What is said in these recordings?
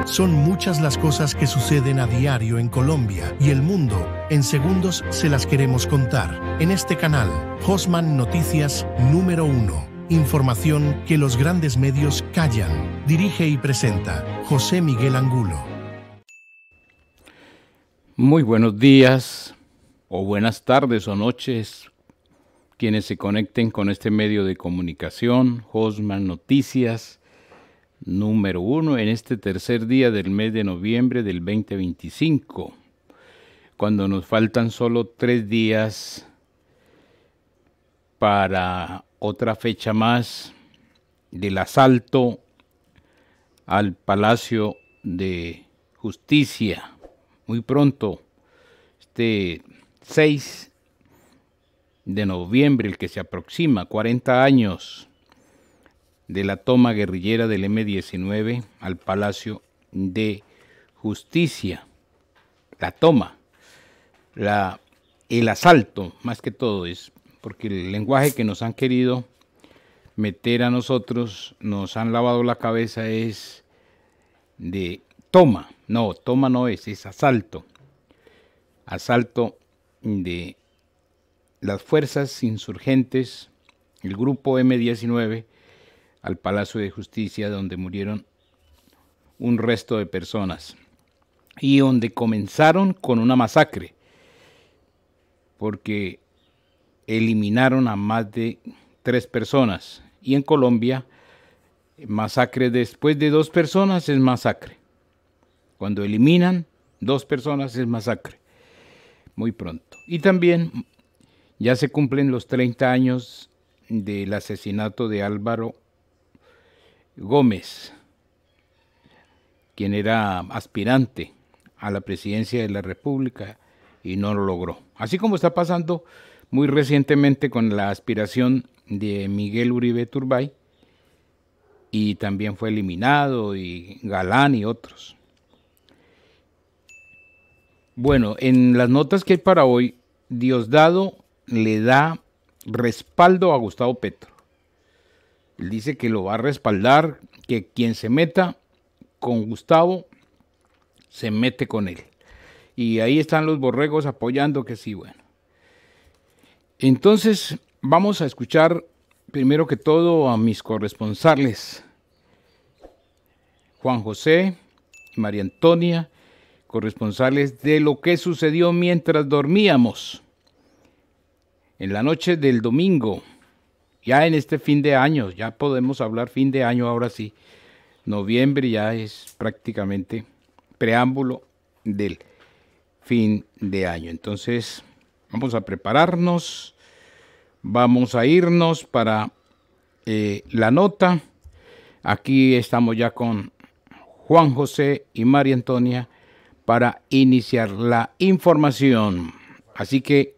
Son muchas las cosas que suceden a diario en Colombia y el mundo. En segundos se las queremos contar. En este canal, Hosman Noticias número 1. Información que los grandes medios callan. Dirige y presenta José Miguel Angulo. Muy buenos días, o buenas tardes o noches, quienes se conecten con este medio de comunicación, Hosman Noticias número 1, en este tercer día del mes de noviembre del 2025, cuando nos faltan solo 3 días para otra fecha más del asalto al Palacio de Justicia. Muy pronto, este 6 de noviembre, el que se aproxima, 40 años de la toma guerrillera del M-19 al Palacio de Justicia. La toma, el asalto, más que todo, es porque el lenguaje que nos han querido meter a nosotros, nos han lavado la cabeza, es de toma. No, toma no es asalto. Asalto de las fuerzas insurgentes, el grupo M-19, al Palacio de Justicia, donde murieron un resto de personas y donde comenzaron con una masacre, porque eliminaron a más de 3 personas. Y en Colombia, masacre después de 2 personas es masacre. Cuando eliminan 2 personas es masacre. Muy pronto. Y también ya se cumplen los 30 años del asesinato de Álvaro Gómez, quien era aspirante a la presidencia de la República y no lo logró. Así como está pasando muy recientemente con la aspiración de Miguel Uribe Turbay, y también fue eliminado, y Galán y otros. Bueno, en las notas que hay para hoy, Diosdado le da respaldo a Gustavo Petro. Él dice que lo va a respaldar, que quien se meta con Gustavo, se mete con él. Y ahí están los borregos apoyando que sí, bueno. Entonces, vamos a escuchar primero que todo a mis corresponsales, Juan José y María Antonia, corresponsales de lo que sucedió mientras dormíamos en la noche del domingo. Ya en este fin de año, ya podemos hablar fin de año ahora sí. Noviembre ya es prácticamente preámbulo del fin de año. Entonces, vamos a prepararnos, vamos a irnos para la nota. Aquí estamos ya con Juan José y María Antonia para iniciar la información. Así que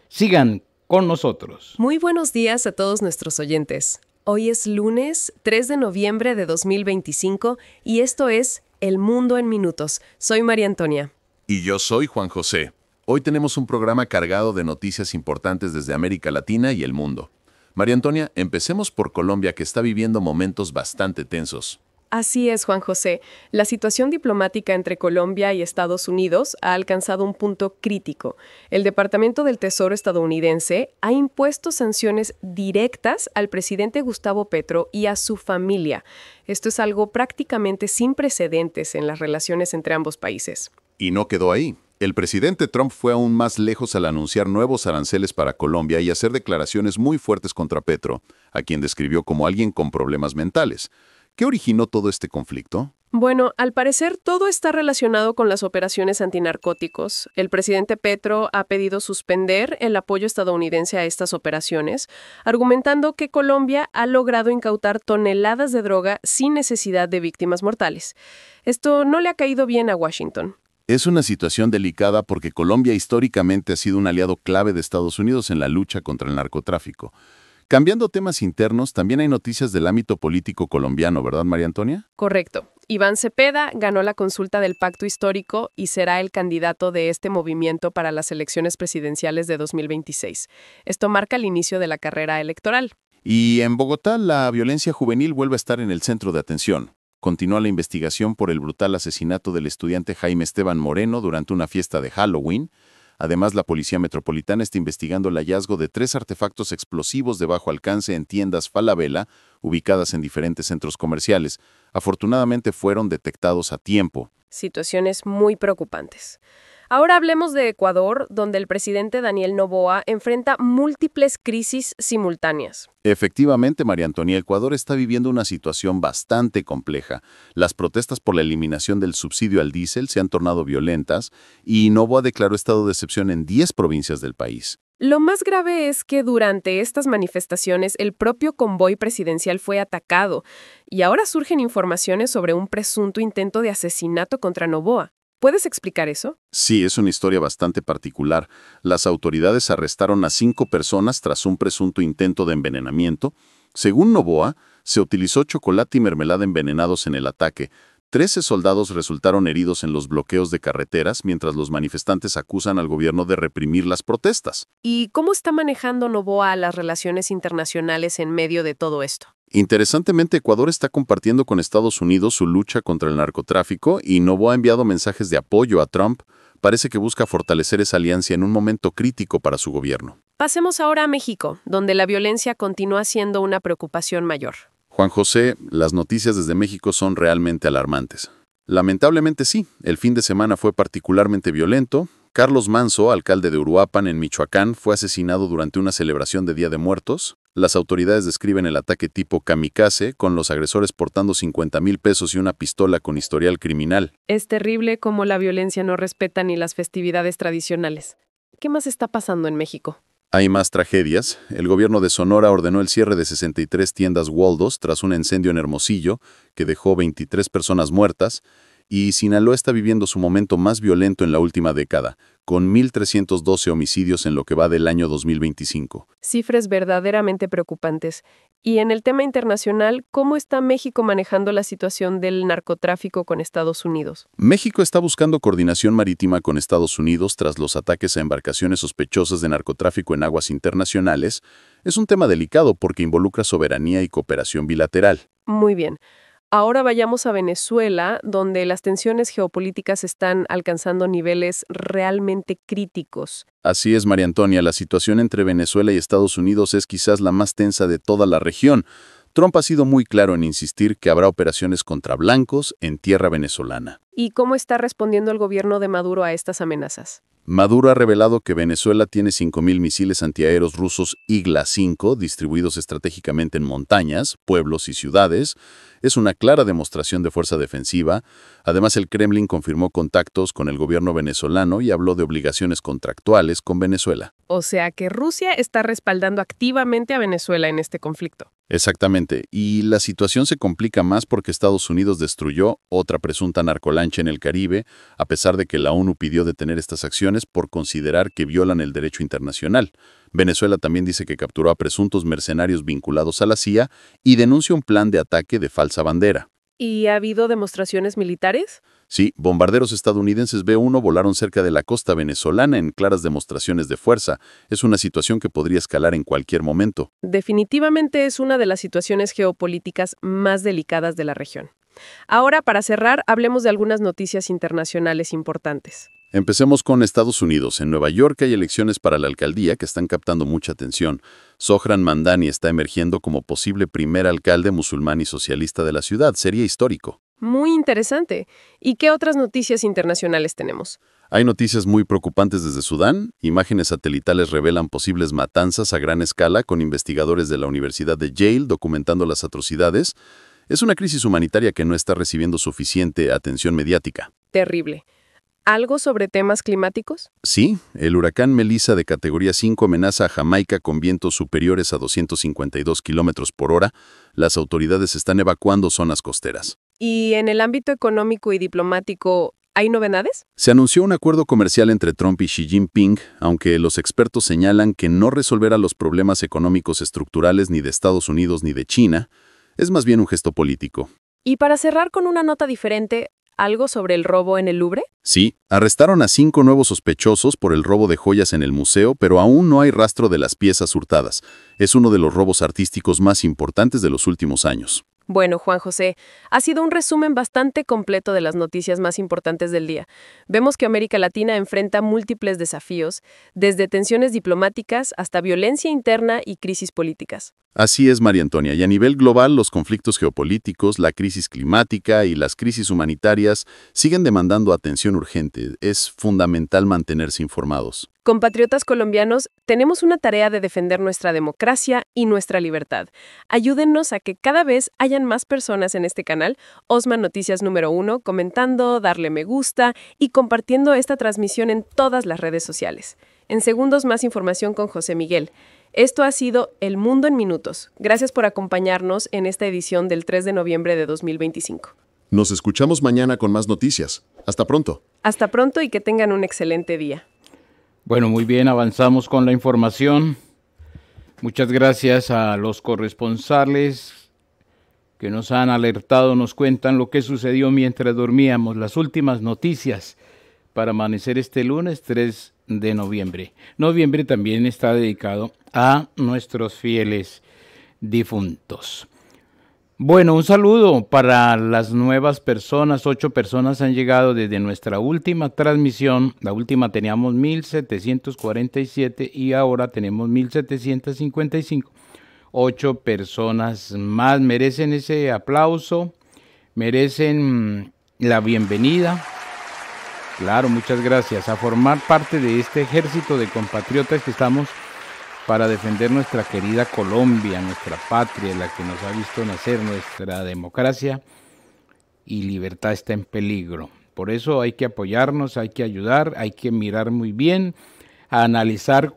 sigan con nosotros. Muy buenos días a todos nuestros oyentes. Hoy es lunes 3 de noviembre de 2025 y esto es El Mundo en Minutos. Soy María Antonia. Y yo soy Juan José. Hoy tenemos un programa cargado de noticias importantes desde América Latina y el mundo. María Antonia, empecemos por Colombia, que está viviendo momentos bastante tensos. Así es, Juan José. La situación diplomática entre Colombia y Estados Unidos ha alcanzado un punto crítico. El Departamento del Tesoro estadounidense ha impuesto sanciones directas al presidente Gustavo Petro y a su familia. Esto es algo prácticamente sin precedentes en las relaciones entre ambos países. Y no quedó ahí. El presidente Trump fue aún más lejos al anunciar nuevos aranceles para Colombia y hacer declaraciones muy fuertes contra Petro, a quien describió como alguien con problemas mentales. ¿Qué originó todo este conflicto? Bueno, al parecer todo está relacionado con las operaciones antinarcóticos. El presidente Petro ha pedido suspender el apoyo estadounidense a estas operaciones, argumentando que Colombia ha logrado incautar toneladas de droga sin necesidad de víctimas mortales. Esto no le ha caído bien a Washington. Es una situación delicada porque Colombia históricamente ha sido un aliado clave de Estados Unidos en la lucha contra el narcotráfico. Cambiando temas internos, también hay noticias del ámbito político colombiano, ¿verdad, María Antonia? Correcto. Iván Cepeda ganó la consulta del Pacto Histórico y será el candidato de este movimiento para las elecciones presidenciales de 2026. Esto marca el inicio de la carrera electoral. Y en Bogotá, la violencia juvenil vuelve a estar en el centro de atención. Continúa la investigación por el brutal asesinato del estudiante Jaime Esteban Moreno durante una fiesta de Halloween. Además, la Policía Metropolitana está investigando el hallazgo de 3 artefactos explosivos de bajo alcance en tiendas Falabella, ubicadas en diferentes centros comerciales. Afortunadamente fueron detectados a tiempo. Situaciones muy preocupantes. Ahora hablemos de Ecuador, donde el presidente Daniel Noboa enfrenta múltiples crisis simultáneas. Efectivamente, María Antonia, Ecuador está viviendo una situación bastante compleja. Las protestas por la eliminación del subsidio al diésel se han tornado violentas y Noboa declaró estado de excepción en 10 provincias del país. Lo más grave es que durante estas manifestaciones el propio convoy presidencial fue atacado y ahora surgen informaciones sobre un presunto intento de asesinato contra Noboa. ¿Puedes explicar eso? Sí, es una historia bastante particular. Las autoridades arrestaron a 5 personas tras un presunto intento de envenenamiento. Según Noboa, se utilizó chocolate y mermelada envenenados en el ataque. 13 soldados resultaron heridos en los bloqueos de carreteras, mientras los manifestantes acusan al gobierno de reprimir las protestas. ¿Y cómo está manejando Noboa las relaciones internacionales en medio de todo esto? Interesantemente, Ecuador está compartiendo con Estados Unidos su lucha contra el narcotráfico y Noboa ha enviado mensajes de apoyo a Trump. Parece que busca fortalecer esa alianza en un momento crítico para su gobierno. Pasemos ahora a México, donde la violencia continúa siendo una preocupación mayor. Juan José, las noticias desde México son realmente alarmantes. Lamentablemente sí, el fin de semana fue particularmente violento. Carlos Manso, alcalde de Uruapan, en Michoacán, fue asesinado durante una celebración de Día de Muertos. Las autoridades describen el ataque tipo kamikaze, con los agresores portando 50,000 pesos y una pistola con historial criminal. Es terrible cómo la violencia no respeta ni las festividades tradicionales. ¿Qué más está pasando en México? Hay más tragedias. El gobierno de Sonora ordenó el cierre de 63 tiendas Waldos tras un incendio en Hermosillo, que dejó 23 personas muertas. Y Sinaloa está viviendo su momento más violento en la última década, con 1,312 homicidios en lo que va del año 2025. Cifras verdaderamente preocupantes. Y en el tema internacional, ¿cómo está México manejando la situación del narcotráfico con Estados Unidos? México está buscando coordinación marítima con Estados Unidos tras los ataques a embarcaciones sospechosas de narcotráfico en aguas internacionales. Es un tema delicado porque involucra soberanía y cooperación bilateral. Muy bien. Ahora vayamos a Venezuela, donde las tensiones geopolíticas están alcanzando niveles realmente críticos. Así es, María Antonia, la situación entre Venezuela y Estados Unidos es quizás la más tensa de toda la región. Trump ha sido muy claro en insistir que habrá operaciones contra blancos en tierra venezolana. ¿Y cómo está respondiendo el gobierno de Maduro a estas amenazas? Maduro ha revelado que Venezuela tiene 5,000 misiles antiaéreos rusos Igla-5 distribuidos estratégicamente en montañas, pueblos y ciudades. Es una clara demostración de fuerza defensiva. Además, el Kremlin confirmó contactos con el gobierno venezolano y habló de obligaciones contractuales con Venezuela. O sea que Rusia está respaldando activamente a Venezuela en este conflicto. Exactamente, y la situación se complica más porque Estados Unidos destruyó otra presunta narcolancha en el Caribe, a pesar de que la ONU pidió detener estas acciones por considerar que violan el derecho internacional. Venezuela también dice que capturó a presuntos mercenarios vinculados a la CIA y denuncia un plan de ataque de falsa bandera. ¿Y ha habido demostraciones militares? Sí, bombarderos estadounidenses B-1 volaron cerca de la costa venezolana en claras demostraciones de fuerza. Es una situación que podría escalar en cualquier momento. Definitivamente es una de las situaciones geopolíticas más delicadas de la región. Ahora, para cerrar, hablemos de algunas noticias internacionales importantes. Empecemos con Estados Unidos. En Nueva York hay elecciones para la alcaldía que están captando mucha atención. Zohran Mamdani está emergiendo como posible primer alcalde musulmán y socialista de la ciudad. Sería histórico. Muy interesante. ¿Y qué otras noticias internacionales tenemos? Hay noticias muy preocupantes desde Sudán. Imágenes satelitales revelan posibles matanzas a gran escala con investigadores de la Universidad de Yale documentando las atrocidades. Es una crisis humanitaria que no está recibiendo suficiente atención mediática. Terrible. ¿Algo sobre temas climáticos? Sí, el huracán Melissa de categoría 5 amenaza a Jamaica con vientos superiores a 252 kilómetros por hora. Las autoridades están evacuando zonas costeras. ¿Y en el ámbito económico y diplomático hay novedades? Se anunció un acuerdo comercial entre Trump y Xi Jinping, aunque los expertos señalan que no resolverá los problemas económicos estructurales ni de Estados Unidos ni de China. Es más bien un gesto político. Y para cerrar con una nota diferente, ¿algo sobre el robo en el Louvre? Sí, arrestaron a 5 nuevos sospechosos por el robo de joyas en el museo, pero aún no hay rastro de las piezas hurtadas. Es uno de los robos artísticos más importantes de los últimos años. Bueno, Juan José, ha sido un resumen bastante completo de las noticias más importantes del día. Vemos que América Latina enfrenta múltiples desafíos, desde tensiones diplomáticas hasta violencia interna y crisis políticas. Así es, María Antonia, y a nivel global los conflictos geopolíticos, la crisis climática y las crisis humanitarias siguen demandando atención urgente. Es fundamental mantenerse informados. Compatriotas colombianos, tenemos una tarea de defender nuestra democracia y nuestra libertad. Ayúdennos a que cada vez hayan más personas en este canal, Osman Noticias número 1, comentando, darle me gusta y compartiendo esta transmisión en todas las redes sociales. En segundos, más información con José Miguel. Esto ha sido El Mundo en Minutos. Gracias por acompañarnos en esta edición del 3 de noviembre de 2025. Nos escuchamos mañana con más noticias. Hasta pronto. Hasta pronto y que tengan un excelente día. Bueno, muy bien, avanzamos con la información. Muchas gracias a los corresponsales que nos han alertado, nos cuentan lo que sucedió mientras dormíamos, las últimas noticias para amanecer este lunes 3 de noviembre. Noviembre también está dedicado a nuestros fieles difuntos. Bueno, un saludo para las nuevas personas. 8 personas han llegado desde nuestra última transmisión. La última teníamos 1,747 y ahora tenemos 1,755. 8 personas más merecen ese aplauso, merecen la bienvenida. Claro, muchas gracias. A formar parte de este ejército de compatriotas que estamos para defender nuestra querida Colombia, nuestra patria, la que nos ha visto nacer, nuestra democracia y libertad está en peligro. Por eso hay que apoyarnos, hay que ayudar, hay que mirar muy bien, a analizar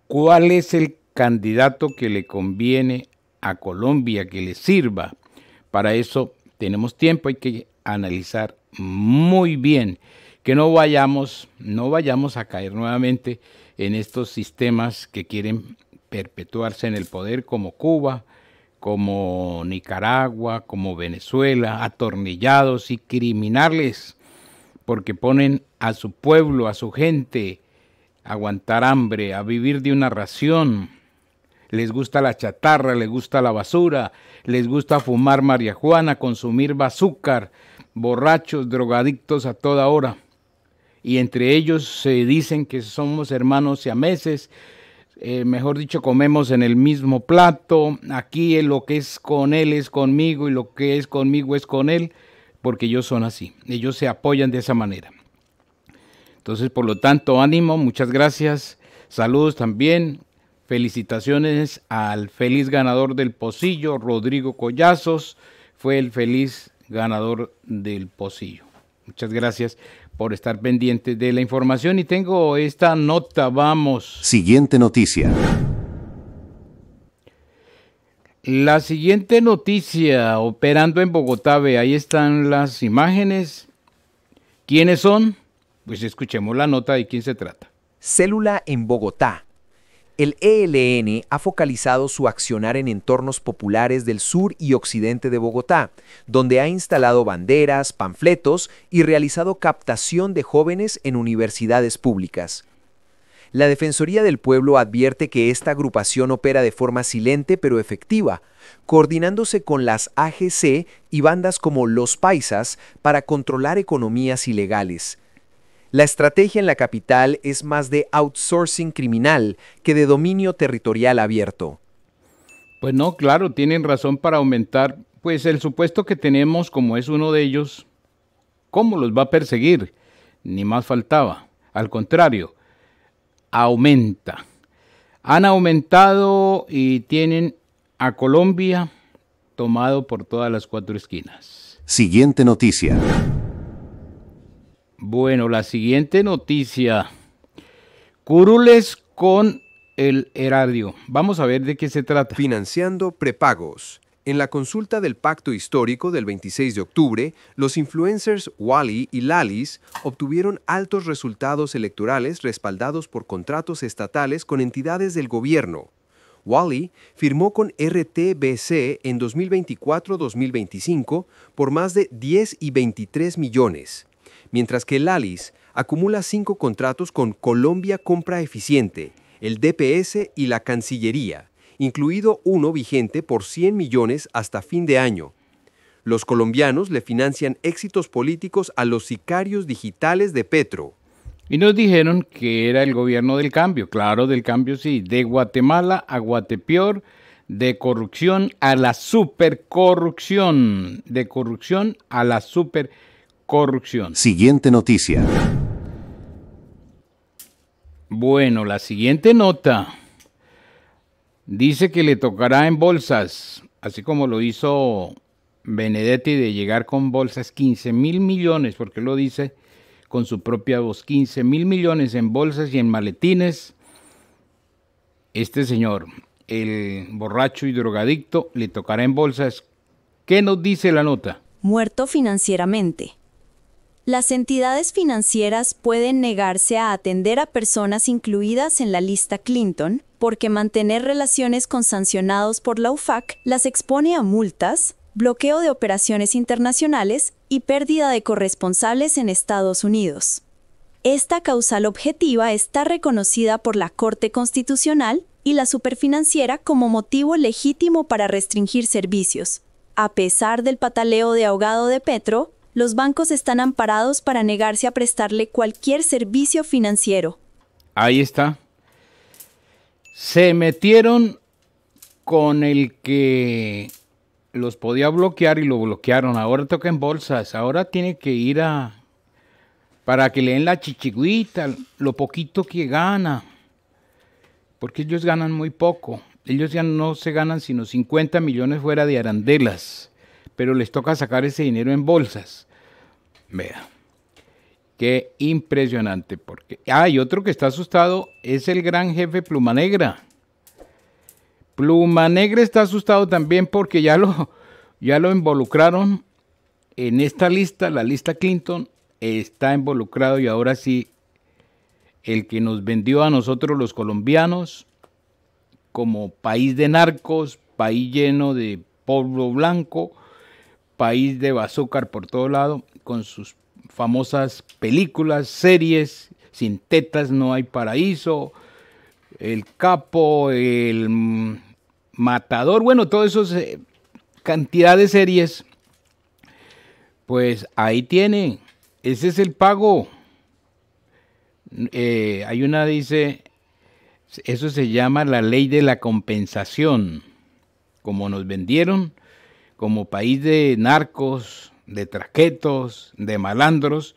cuál es el candidato que le conviene a Colombia, que le sirva. Para eso tenemos tiempo, hay que analizar muy bien, que no vayamos a caer nuevamente en estos sistemas que quieren perpetuarse en el poder, como Cuba, como Nicaragua, como Venezuela, atornillados y criminales, porque ponen a su pueblo, a su gente, a aguantar hambre, a vivir de una ración. Les gusta la chatarra, les gusta la basura, les gusta fumar marihuana, consumir azúcar, borrachos, drogadictos a toda hora. Y entre ellos se dicen que somos hermanos siameses, mejor dicho, comemos en el mismo plato. Aquí lo que es con él es conmigo y lo que es conmigo es con él, porque ellos son así, ellos se apoyan de esa manera. Entonces, por lo tanto, ánimo, muchas gracias, saludos también, felicitaciones al feliz ganador del pocillo, Rodrigo Collazos, fue el feliz ganador del pocillo. Muchas gracias por estar pendientes de la información y tengo esta nota, vamos. Siguiente noticia. La siguiente noticia, operando en Bogotá, ahí están las imágenes. ¿Quiénes son? Pues escuchemos la nota de quién se trata. Célula en Bogotá. El ELN ha focalizado su accionar en entornos populares del sur y occidente de Bogotá, donde ha instalado banderas, panfletos y realizado captación de jóvenes en universidades públicas. La Defensoría del Pueblo advierte que esta agrupación opera de forma silente pero efectiva, coordinándose con las AGC y bandas como Los Paisas para controlar economías ilegales. La estrategia en la capital es más de outsourcing criminal que de dominio territorial abierto. Pues no, claro, tienen razón para aumentar, pues el supuesto que tenemos, como es uno de ellos, ¿cómo los va a perseguir? Ni más faltaba. Al contrario, aumenta. Han aumentado y tienen a Colombia tomado por todas las 4 esquinas. Siguiente noticia. Bueno, la siguiente noticia. Curules con el erario. Vamos a ver de qué se trata. Financiando prepagos. En la consulta del Pacto Histórico del 26 de octubre, los influencers Wally y Lalis obtuvieron altos resultados electorales respaldados por contratos estatales con entidades del gobierno. Wally firmó con RTBC en 2024-2025 por más de 10 y 23 millones. Mientras que Lalis acumula 5 contratos con Colombia Compra Eficiente, el DPS y la Cancillería, incluido uno vigente por 100 millones hasta fin de año. Los colombianos le financian éxitos políticos a los sicarios digitales de Petro. Y nos dijeron que era el gobierno del cambio. Claro, del cambio sí. De Guatemala a Guatepeor, de corrupción a la supercorrupción. De corrupción a la supercorrupción. Siguiente noticia. Bueno, la siguiente nota dice que le tocará en bolsas, así como lo hizo Benedetti de llegar con bolsas 15.000 millones, porque lo dice con su propia voz, 15.000 millones en bolsas y en maletines. Este señor, el borracho y drogadicto, le tocará en bolsas. ¿Qué nos dice la nota? Muerto financieramente. Las entidades financieras pueden negarse a atender a personas incluidas en la lista Clinton porque mantener relaciones con sancionados por la UFAC las expone a multas, bloqueo de operaciones internacionales y pérdida de corresponsables en Estados Unidos. Esta causal objetiva está reconocida por la Corte Constitucional y la Superfinanciera como motivo legítimo para restringir servicios. A pesar del pataleo de ahogado de Petro, los bancos están amparados para negarse a prestarle cualquier servicio financiero. Ahí está. Se metieron con el que los podía bloquear y lo bloquearon. Ahora toca en bolsas. Ahora tiene que ir para que le den la chichigüita, lo poquito que gana. Porque ellos ganan muy poco. Ellos ya no se ganan sino 50 millones fuera de arandelas. Pero les toca sacar ese dinero en bolsas. Vea, qué impresionante. Y otro que está asustado es el gran jefe Pluma Negra. Pluma Negra está asustado también porque ya lo involucraron en esta lista, la lista Clinton está involucrado y ahora sí, el que nos vendió a nosotros los colombianos como país de narcos, país lleno de polvo blanco, país de bazúcar por todo lado, con sus famosas películas, series, sin tetas no hay paraíso, El Capo, El Matador, bueno, todas esas cantidad de series, pues ahí tiene, ese es el pago. Hay una, dice, eso se llama la ley de la compensación, como nos vendieron, como país de narcos, de traquetos, de malandros,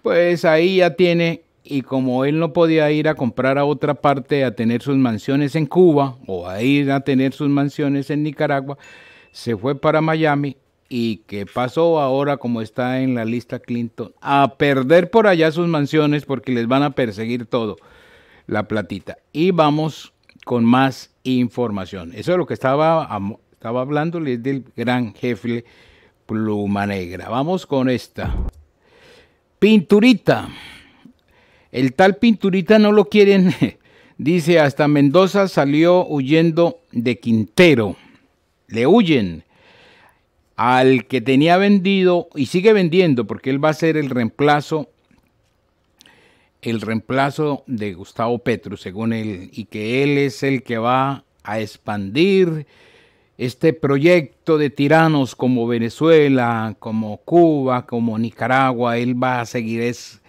pues ahí ya tiene, y como él no podía ir a comprar a otra parte a tener sus mansiones en Cuba, o a ir a tener sus mansiones en Nicaragua, se fue para Miami, y ¿qué pasó ahora como está en la lista Clinton? A perder por allá sus mansiones porque les van a perseguir todo, la platita. Y vamos con más información. Eso es lo que estaba hablándoles del gran jefe Pluma Negra. Vamos con esta. Pinturita. El tal Pinturita no lo quieren. Dice, hasta Mendoza salió huyendo de Quintero. Le huyen al que tenía vendido y sigue vendiendo porque él va a ser el reemplazo de Gustavo Petro, según él, y que él es el que va a expandir este proyecto de tiranos como Venezuela, como Cuba, como Nicaragua. Él va a seguir, esa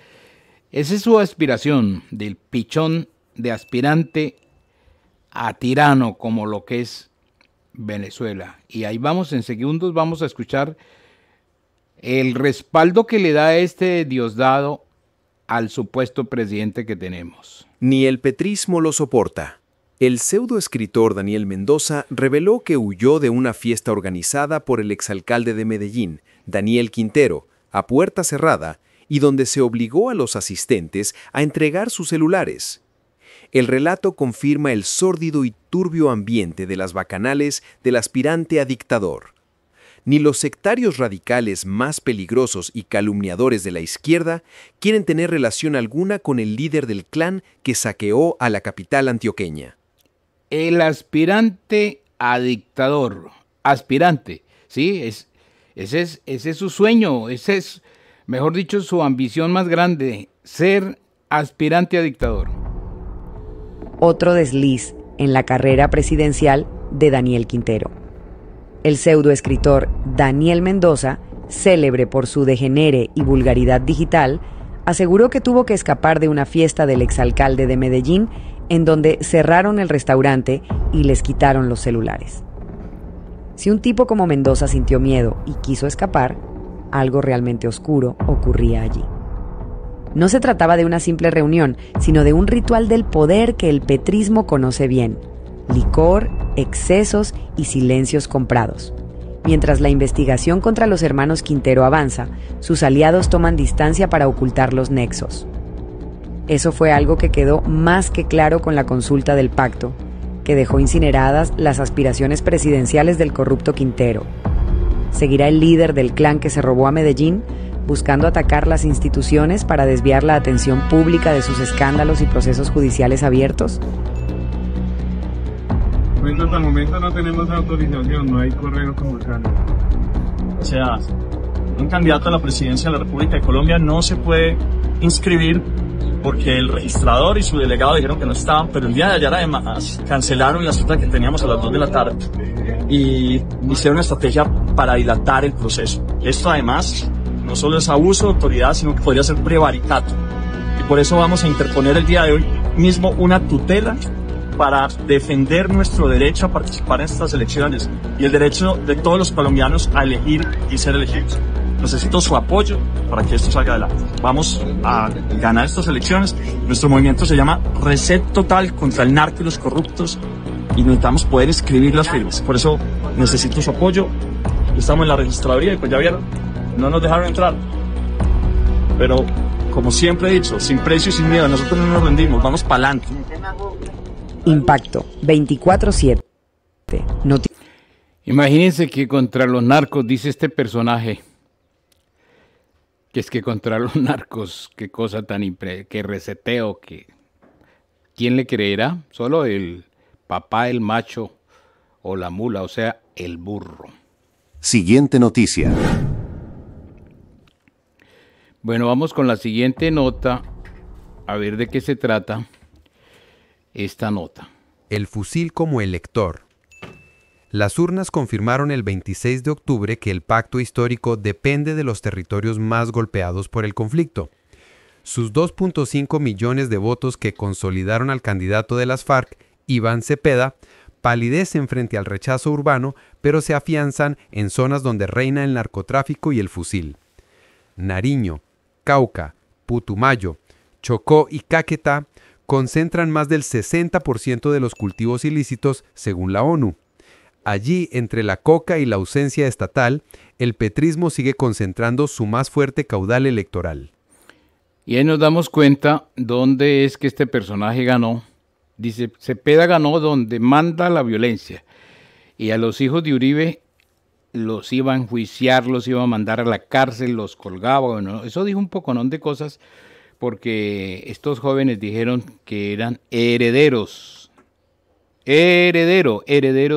es su aspiración, del pichón de aspirante a tirano como lo que es Venezuela. Y ahí vamos, en segundos vamos a escuchar el respaldo que le da este Diosdado al supuesto presidente que tenemos. Ni el petrismo lo soporta. El pseudoescritor Daniel Mendoza reveló que huyó de una fiesta organizada por el exalcalde de Medellín, Daniel Quintero, a puerta cerrada, y donde se obligó a los asistentes a entregar sus celulares. El relato confirma el sórdido y turbio ambiente de las bacanales del aspirante a dictador. Ni los sectarios radicales más peligrosos y calumniadores de la izquierda quieren tener relación alguna con el líder del clan que saqueó a la capital antioqueña. El aspirante a dictador, aspirante, ¿sí? Ese es su sueño, ese es, mejor dicho, su ambición más grande, ser aspirante a dictador. Otro desliz. en la carrera presidencial de Daniel Quintero. El pseudoescritor Daniel Mendoza, célebre por su degenere y vulgaridad digital, aseguró que tuvo que escapar de una fiesta del exalcalde de Medellín en donde cerraron el restaurante y les quitaron los celulares. Si un tipo como Mendoza sintió miedo y quiso escapar, algo realmente oscuro ocurría allí. No se trataba de una simple reunión, sino de un ritual del poder que el petrismo conoce bien: licor, excesos y silencios comprados. Mientras la investigación contra los hermanos Quintero avanza, sus aliados toman distancia para ocultar los nexos. Eso fue algo que quedó más que claro con la consulta del pacto, que dejó incineradas las aspiraciones presidenciales del corrupto Quintero. ¿Seguirá el líder del clan que se robó a Medellín, buscando atacar las instituciones para desviar la atención pública de sus escándalos y procesos judiciales abiertos? Pues hasta el momento no tenemos autorización, no hay correo comercial. O sea, un candidato a la presidencia de la República de Colombia no se puede inscribir porque el registrador y su delegado dijeron que no estaban, pero el día de ayer además cancelaron la cita que teníamos a las 2 de la tarde y hicieron una estrategia para dilatar el proceso. Esto además no solo es abuso de autoridad, sino que podría ser prevaricato. Y por eso vamos a interponer el día de hoy mismo una tutela para defender nuestro derecho a participar en estas elecciones y el derecho de todos los colombianos a elegir y ser elegidos. Necesito su apoyo para que esto salga adelante. Vamos a ganar estas elecciones. Nuestro movimiento se llama Reset Total contra el narco y los corruptos y necesitamos poder escribir las firmas. Por eso necesito su apoyo. Estamos en la registraduría y pues ya vieron, no nos dejaron entrar. Pero como siempre he dicho, sin precio y sin miedo, nosotros no nos rendimos, vamos para adelante. Impacto 24/7. Imagínense que contra los narcos, dice este personaje, que es que contra los narcos, qué cosa tan que reseteo, que ¿quién le creerá? Solo el papá, el macho o la mula, o sea, el burro. Siguiente noticia. Bueno, vamos con la siguiente nota, a ver de qué se trata esta nota. El fusil como elector. Las urnas confirmaron el 26 de octubre que el pacto histórico depende de los territorios más golpeados por el conflicto. Sus 2.5 millones de votos que consolidaron al candidato de las FARC, Iván Cepeda, palidecen frente al rechazo urbano, pero se afianzan en zonas donde reina el narcotráfico y el fusil. Nariño, Cauca, Putumayo, Chocó y Caquetá concentran más del 60% de los cultivos ilícitos, según la ONU. Allí, entre la coca y la ausencia estatal, el petrismo sigue concentrando su más fuerte caudal electoral. Y ahí nos damos cuenta dónde es que este personaje ganó. Dice, Cepeda ganó donde manda la violencia. Y a los hijos de Uribe los iba a enjuiciar, los iba a mandar a la cárcel, los colgaba. Bueno, eso dijo un poconón de cosas porque estos jóvenes dijeron que eran herederos. Heredero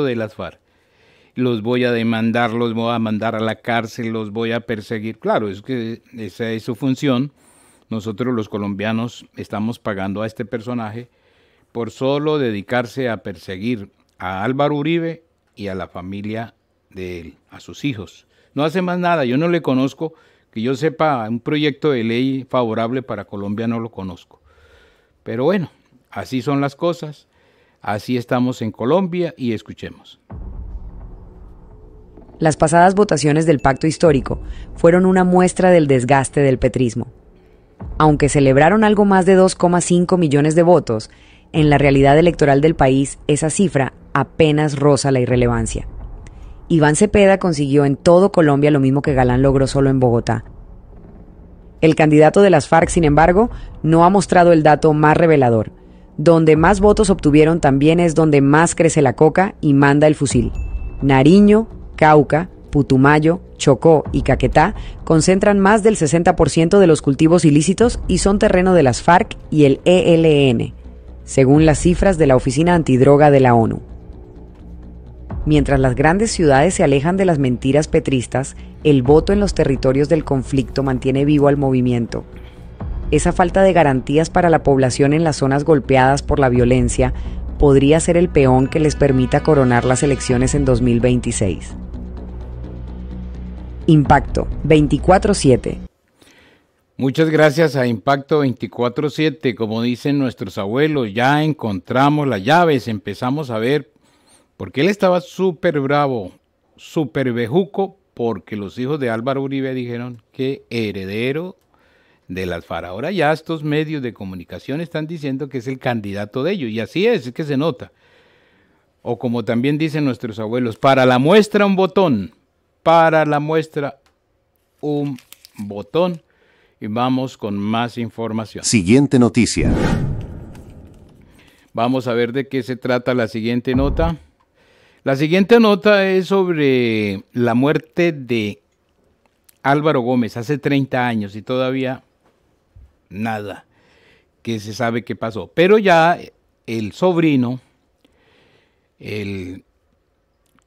de las FARC. Los voy a demandar, los voy a mandar a la cárcel, los voy a perseguir. Claro, es que esa es su función. Nosotros los colombianos estamos pagando a este personaje por solo dedicarse a perseguir a Álvaro Uribe y a la familia de él, a sus hijos. No hace más nada, yo no le conozco, que yo sepa, un proyecto de ley favorable para Colombia no lo conozco. Pero bueno, así son las cosas, así estamos en Colombia y escuchemos. Las pasadas votaciones del pacto histórico fueron una muestra del desgaste del petrismo. Aunque celebraron algo más de 2,5 millones de votos, en la realidad electoral del país esa cifra apenas roza la irrelevancia. Iván Cepeda consiguió en todo Colombia lo mismo que Galán logró solo en Bogotá. El candidato de las FARC, sin embargo, no ha mostrado el dato más revelador. Donde más votos obtuvieron también es donde más crece la coca y manda el fusil. Nariño, Cauca, Putumayo, Chocó y Caquetá concentran más del 60% de los cultivos ilícitos y son terreno de las FARC y el ELN, según las cifras de la Oficina Antidroga de la ONU. Mientras las grandes ciudades se alejan de las mentiras petristas, el voto en los territorios del conflicto mantiene vivo al movimiento. Esa falta de garantías para la población en las zonas golpeadas por la violencia podría ser el peón que les permita coronar las elecciones en 2026. Impacto 24/7. Muchas gracias a Impacto 24/7. Como dicen nuestros abuelos, ya encontramos las llaves, empezamos a ver, porque él estaba súper bravo, súper bejuco, porque los hijos de Álvaro Uribe dijeron que heredero de las FARC. Ahora ya estos medios de comunicación están diciendo que es el candidato de ellos, y así es que se nota. O como también dicen nuestros abuelos, para la muestra un botón, para la muestra un botón. Y vamos con más información. Siguiente noticia. Vamos a ver de qué se trata la siguiente nota. La siguiente nota es sobre la muerte de Álvaro Gómez hace 30 años y todavía nada que se sabe qué pasó. Pero ya el sobrino, el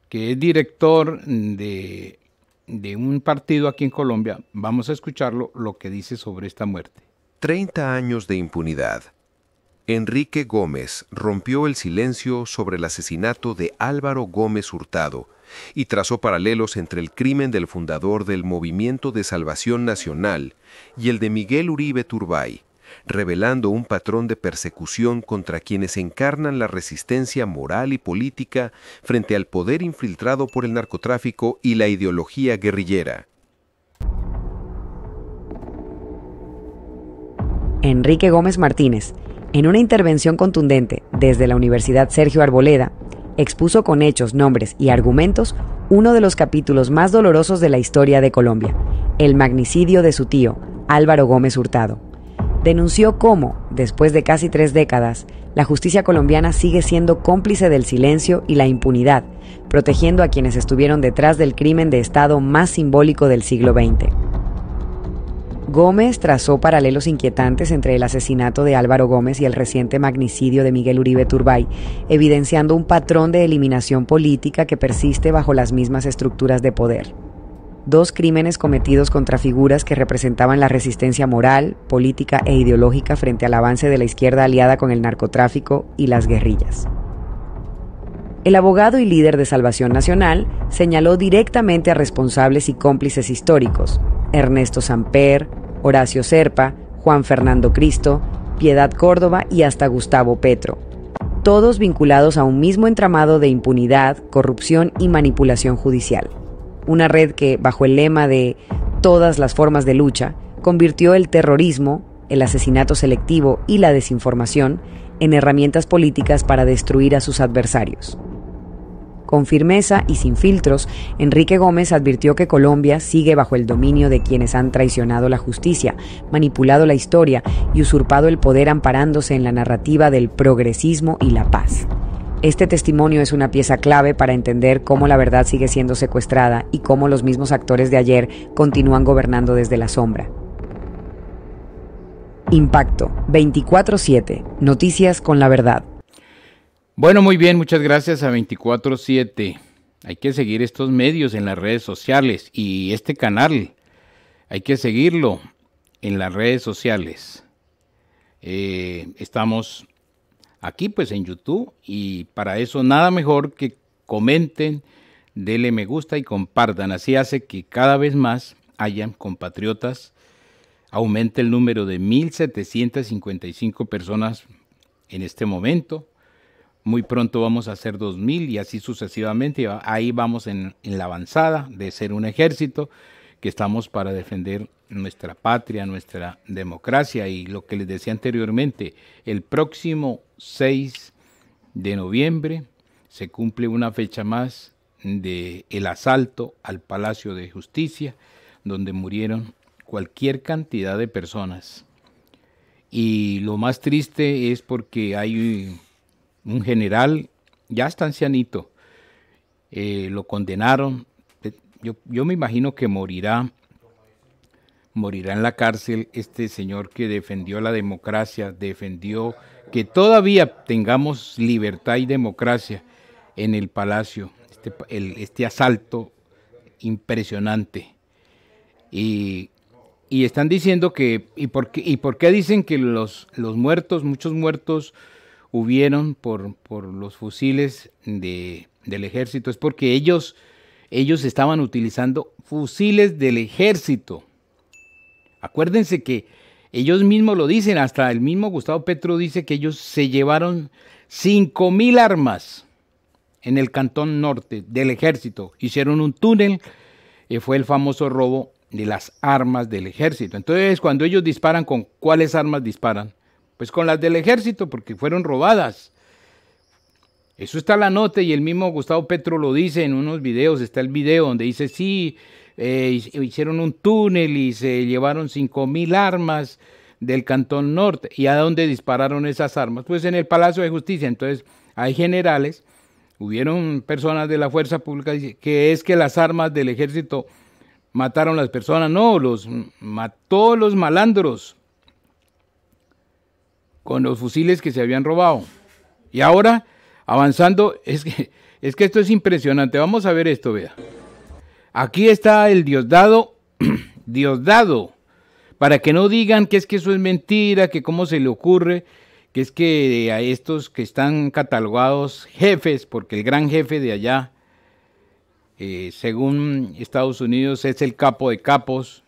que es director de un partido aquí en Colombia, vamos a escucharlo lo que dice sobre esta muerte. 30 años de impunidad. Enrique Gómez rompió el silencio sobre el asesinato de Álvaro Gómez Hurtado y trazó paralelos entre el crimen del fundador del Movimiento de Salvación Nacional y el de Miguel Uribe Turbay, revelando un patrón de persecución contra quienes encarnan la resistencia moral y política frente al poder infiltrado por el narcotráfico y la ideología guerrillera. Enrique Gómez Martínez, en una intervención contundente desde la Universidad Sergio Arboleda, expuso con hechos, nombres y argumentos uno de los capítulos más dolorosos de la historia de Colombia, el magnicidio de su tío, Álvaro Gómez Hurtado. Denunció cómo, después de casi 3 décadas, la justicia colombiana sigue siendo cómplice del silencio y la impunidad, protegiendo a quienes estuvieron detrás del crimen de Estado más simbólico del siglo XX. Gómez trazó paralelos inquietantes entre el asesinato de Álvaro Gómez y el reciente magnicidio de Miguel Uribe Turbay, evidenciando un patrón de eliminación política que persiste bajo las mismas estructuras de poder. 2 crímenes cometidos contra figuras que representaban la resistencia moral, política e ideológica frente al avance de la izquierda aliada con el narcotráfico y las guerrillas. El abogado y líder de Salvación Nacional señaló directamente a responsables y cómplices históricos: Ernesto Samper, Horacio Serpa, Juan Fernando Cristo, Piedad Córdoba y hasta Gustavo Petro, todos vinculados a un mismo entramado de impunidad, corrupción y manipulación judicial. Una red que, bajo el lema de todas las formas de lucha, convirtió el terrorismo, el asesinato selectivo y la desinformación en herramientas políticas para destruir a sus adversarios. Con firmeza y sin filtros, Enrique Gómez advirtió que Colombia sigue bajo el dominio de quienes han traicionado la justicia, manipulado la historia y usurpado el poder amparándose en la narrativa del progresismo y la paz. Este testimonio es una pieza clave para entender cómo la verdad sigue siendo secuestrada y cómo los mismos actores de ayer continúan gobernando desde la sombra. Impacto 24/7. Noticias con la verdad. Bueno, muy bien, muchas gracias a 24/7. Hay que seguir estos medios en las redes sociales y este canal hay que seguirlo en las redes sociales. Estamos aquí pues en YouTube y para eso nada mejor que comenten, denle me gusta y compartan. Así hace que cada vez más hayan compatriotas, aumente el número de 1.755 personas en este momento. Muy pronto vamos a hacer 2.000 y así sucesivamente. Ahí vamos en la avanzada de ser un ejército que estamos para defender nuestra patria, nuestra democracia. Y lo que les decía anteriormente, el próximo 6 de noviembre se cumple una fecha más del asalto al Palacio de Justicia, donde murieron cualquier cantidad de personas. Y lo más triste es porque hay un general, ya está ancianito, lo condenaron. Yo me imagino que morirá en la cárcel este señor que defendió la democracia, defendió que todavía tengamos libertad y democracia en el palacio, este asalto impresionante. Y están diciendo que, ¿y por qué dicen que los muertos, muchos muertos, hubieron por los fusiles del ejército, es porque ellos estaban utilizando fusiles del ejército. Acuérdense que ellos mismos lo dicen, hasta el mismo Gustavo Petro dice que ellos se llevaron 5.000 armas en el Cantón Norte del ejército. Hicieron un túnel, fue el famoso robo de las armas del ejército. Entonces, cuando ellos disparan, ¿con cuáles armas disparan? Pues con las del ejército, porque fueron robadas. Eso está la nota y el mismo Gustavo Petro lo dice en unos videos. Está el video donde dice, sí, hicieron un túnel y se llevaron 5.000 armas del Cantón Norte. ¿Y a dónde dispararon esas armas? Pues en el Palacio de Justicia. Entonces, hay generales, hubieron personas de la fuerza pública que es que las armas del ejército mataron a las personas. No, los mató los malandros con los fusiles que se habían robado. Y ahora, avanzando, es que esto es impresionante. Vamos a ver esto, vea. Aquí está el Diosdado, Diosdado, para que no digan que es que eso es mentira, que cómo se le ocurre, que es que a estos que están catalogados jefes, porque el gran jefe de allá, según Estados Unidos, es el capo de capos,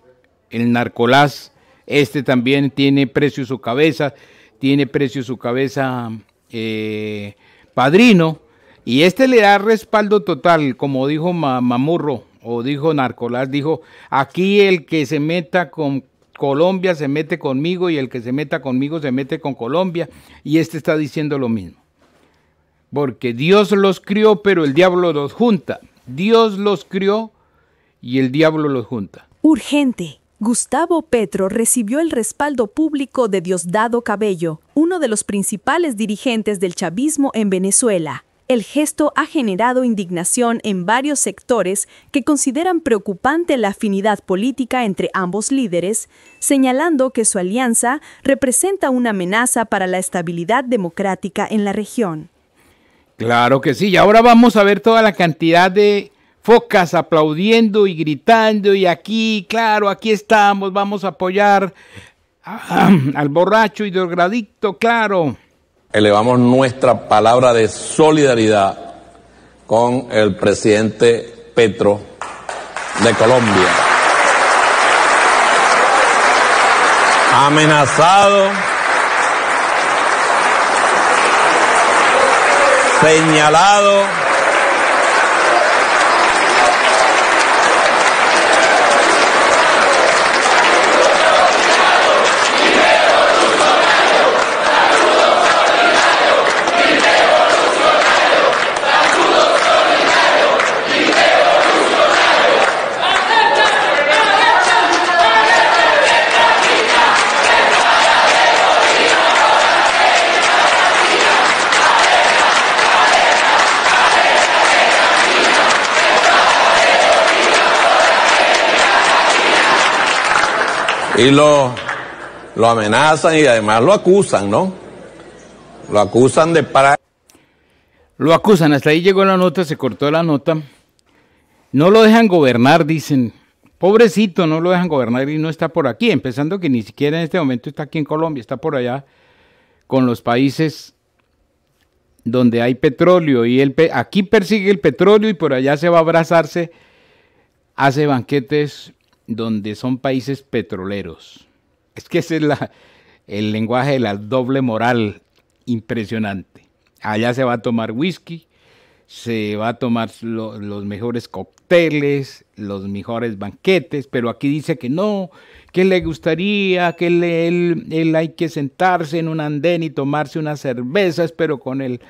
el narcolás, este también tiene precio su cabeza, Padrino, y este le da respaldo total, como dijo Mamurro, o dijo Narcolás, dijo, aquí el que se meta con Colombia se mete conmigo y el que se meta conmigo se mete con Colombia, y este está diciendo lo mismo. Porque Dios los crió, pero el diablo los junta. Dios los crió y el diablo los junta. Urgente. Gustavo Petro recibió el respaldo público de Diosdado Cabello, uno de los principales dirigentes del chavismo en Venezuela. El gesto ha generado indignación en varios sectores que consideran preocupante la afinidad política entre ambos líderes, señalando que su alianza representa una amenaza para la estabilidad democrática en la región. Claro que sí, y ahora vamos a ver toda la cantidad de focas aplaudiendo y gritando, y aquí, claro, aquí estamos, vamos a apoyar al borracho y drogadicto, claro. Elevamos nuestra palabra de solidaridad con el presidente Petro de Colombia. Amenazado, señalado, y lo amenazan y además lo acusan, ¿no? Lo acusan de Lo acusan, hasta ahí llegó la nota, se cortó la nota. No lo dejan gobernar, dicen. Pobrecito, no lo dejan gobernar y no está por aquí, empezando que ni siquiera en este momento está aquí en Colombia, está por allá con los países donde hay petróleo y aquí persigue el petróleo y por allá se va a abrazarse, hace banquetes donde son países petroleros. Es que ese es el lenguaje de la doble moral impresionante. Allá se va a tomar whisky, se va a tomar los mejores cócteles, los mejores banquetes, pero aquí dice que no, que le gustaría, que él hay que sentarse en un andén y tomarse unas cervezas, pero con el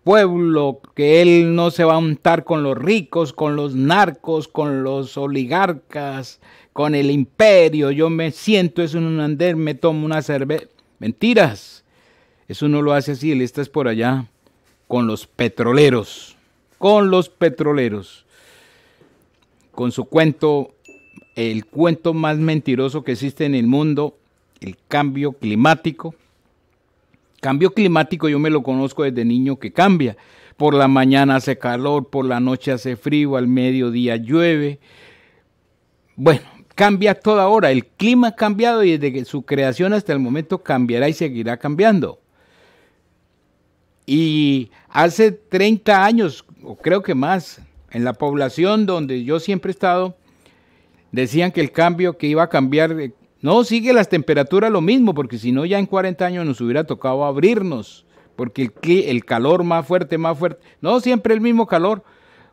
pueblo, que él no se va a untar con los ricos, con los narcos, con los oligarcas, con el imperio. Yo me siento en un andén, me tomo una cerveza. Mentiras. Eso no lo hace así, él está por allá con los petroleros, con su cuento, el cuento más mentiroso que existe en el mundo, el cambio climático. Cambio climático yo me lo conozco desde niño que cambia. Por la mañana hace calor, por la noche hace frío, al mediodía llueve. Bueno, cambia toda hora. El clima ha cambiado y desde su creación hasta el momento cambiará y seguirá cambiando. Y hace 30 años, o creo que más, en la población donde yo siempre he estado, decían que el cambio que iba a cambiar, no, sigue las temperaturas lo mismo, porque si no ya en 40 años nos hubiera tocado abrirnos, porque el calor más fuerte, no, siempre el mismo calor,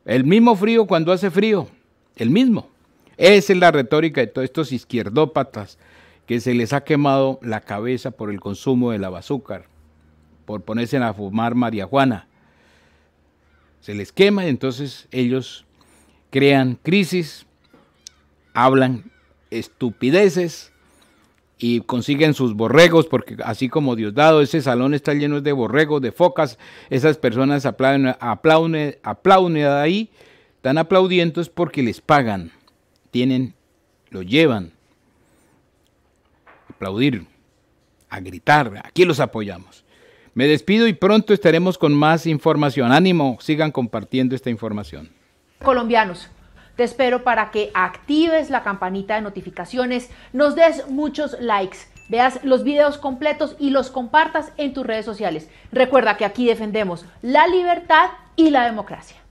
el mismo frío cuando hace frío, el mismo. Esa es la retórica de todos estos izquierdópatas que se les ha quemado la cabeza por el consumo del azúcar, por ponerse a fumar marihuana. Se les quema y entonces ellos crean crisis, hablan estupideces y consiguen sus borregos, porque así como Diosdado, ese salón está lleno de borregos, de focas, esas personas aplauden ahí, están aplaudiendo es porque les pagan, lo llevan a aplaudir, a gritar, aquí los apoyamos. Me despido y pronto estaremos con más información. Ánimo, sigan compartiendo esta información. Colombianos, te espero para que actives la campanita de notificaciones, nos des muchos likes, veas los videos completos y los compartas en tus redes sociales. Recuerda que aquí defendemos la libertad y la democracia.